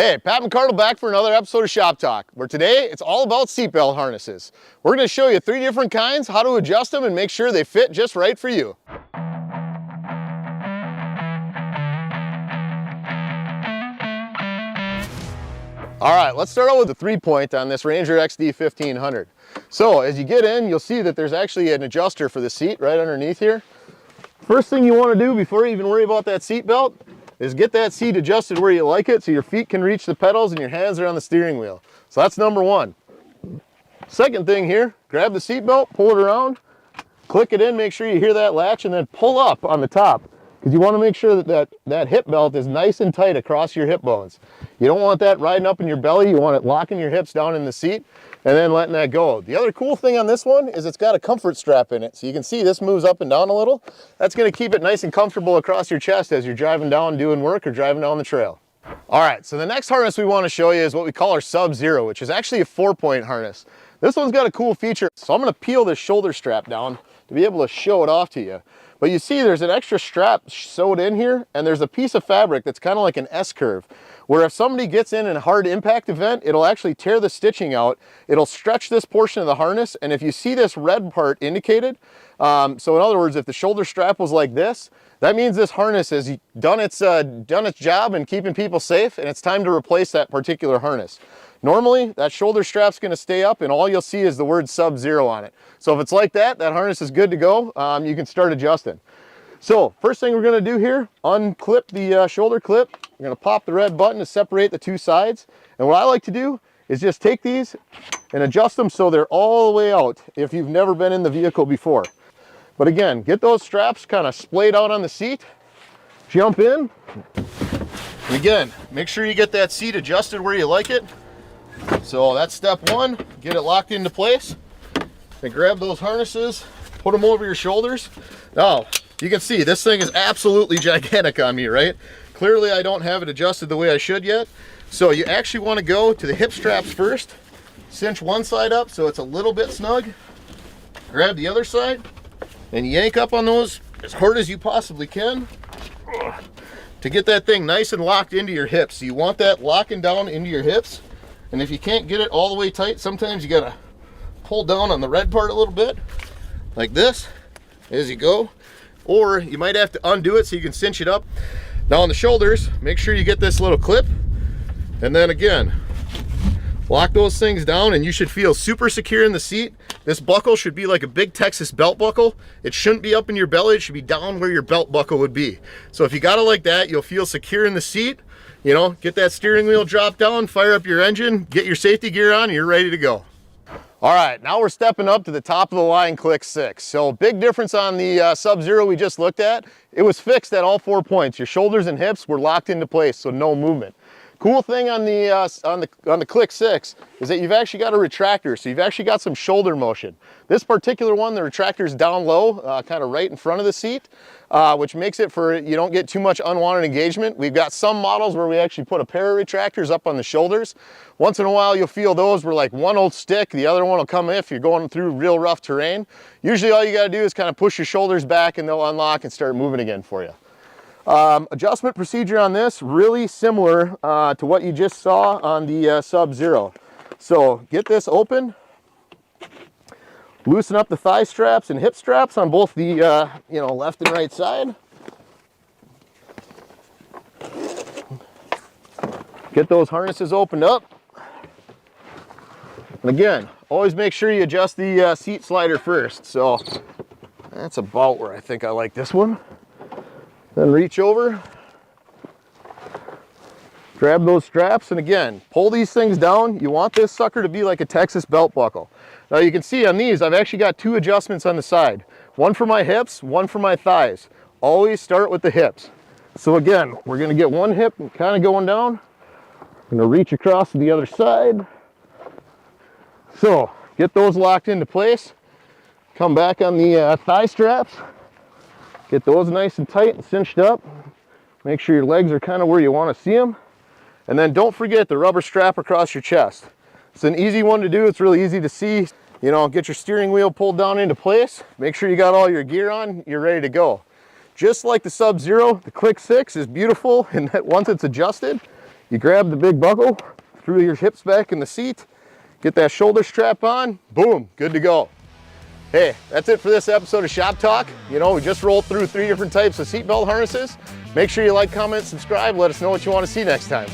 Hey, Pat McCardle back for another episode of Shop Talk, where today it's all about seatbelt harnesses. We're going to show you 3 different kinds, how to adjust them and make sure they fit just right for you. All right, let's start out with the 3-point on this Ranger XD 1500. So as you get in, you'll see that there's actually an adjuster for the seat right underneath here. First thing you want to do before you even worry about that seat belt is get that seat adjusted where you like it so your feet can reach the pedals and your hands are on the steering wheel. So that's number 1. Second thing here, grab the seat belt, pull it around, click it in, make sure you hear that latch, and then pull up on the top because you want to make sure that hip belt is nice and tight across your hip bones. You don't want that riding up in your belly. You want it locking your hips down in the seat and then letting that go. The other cool thing on this one is it's got a comfort strap in it. So you can see this moves up and down a little. That's going to keep it nice and comfortable across your chest as you're driving down doing work or driving down the trail. All right, so the next harness we want to show you is what we call our Sub-Zero, which is actually a 4-point harness. This one's got a cool feature. So I'm going to peel this shoulder strap down to be able to show it off to you. But you see there's an extra strap sewed in here, and there's a piece of fabric that's kind of like an S-curve, where if somebody gets in a hard impact event, it'll actually tear the stitching out. It'll stretch this portion of the harness, and if you see this red part indicated, so in other words, if the shoulder strap was like this, that means this harness has done its job in keeping people safe, and it's time to replace that particular harness. Normally, that shoulder strap's going to stay up, and all you'll see is the word Sub-Zero on it. So if it's like that, that harness is good to go. You can start adjusting. So first thing we're going to do here, unclip the shoulder clip. We're going to pop the red button to separate the 2 sides. And what I like to do is just take these and adjust them so they're all the way out if you've never been in the vehicle before. But again, get those straps kind of splayed out on the seat, jump in. And again, make sure you get that seat adjusted where you like it. So that's step 1, get it locked into place. Then grab those harnesses, put them over your shoulders. Now, you can see this thing is absolutely gigantic on me, right? Clearly I don't have it adjusted the way I should yet. So you actually want to go to the hip straps first, cinch one side up so it's a little bit snug, grab the other side, and yank up on those as hard as you possibly can to get that thing nice and locked into your hips. So you want that locking down into your hips. And if you can't get it all the way tight, sometimes you gotta pull down on the red part a little bit, like this, as you go. Or you might have to undo it so you can cinch it up. Now on the shoulders, make sure you get this little clip. And then again, lock those things down and you should feel super secure in the seat. This buckle should be like a big Texas belt buckle. It shouldn't be up in your belly, it should be down where your belt buckle would be. So if you got it like that, you'll feel secure in the seat. You know, get that steering wheel drop down, fire up your engine, get your safety gear on, and you're ready to go. All right, now we're stepping up to the top of the line Click 6. So big difference on the Sub-Zero we just looked at. It was fixed at all 4 points. Your shoulders and hips were locked into place, so no movement. Cool thing on the Click 6 is that you've actually got a retractor, so you've actually got some shoulder motion. This particular one, the retractor is down low, kind of right in front of the seat, which makes it for you don't get too much unwanted engagement. We've got some models where we actually put a pair of retractors up on the shoulders. Once in a while you'll feel those where like one will stick, the other one will come if you're going through real rough terrain. Usually all you got to do is kind of push your shoulders back and they'll unlock and start moving again for you. Adjustment procedure on this, really similar to what you just saw on the Sub-Zero. So get this open, loosen up the thigh straps and hip straps on both the left and right side. Get those harnesses opened up. And again, always make sure you adjust the seat slider first. So that's about where I think I like this one. Then reach over, grab those straps, and again, pull these things down. You want this sucker to be like a Texas belt buckle. Now you can see on these, I've actually got 2 adjustments on the side. One for my hips, one for my thighs. Always start with the hips. So again, we're gonna get one hip kind of going down. I'm gonna reach across to the other side. So get those locked into place. Come back on the thigh straps. Get those nice and tight and cinched up. Make sure your legs are kind of where you want to see them. And then don't forget the rubber strap across your chest. It's an easy one to do. It's really easy to see. You know, get your steering wheel pulled down into place. Make sure you got all your gear on. You're ready to go. Just like the Sub-Zero, the Click 6 is beautiful in that once it's adjusted, You grab the big buckle, through your hips back in the seat, get that shoulder strap on, boom, good to go. Hey, that's it for this episode of Shop Talk. You know, we just rolled through 3 different types of seatbelt harnesses. Make sure you like, comment, subscribe. Let us know what you want to see next time.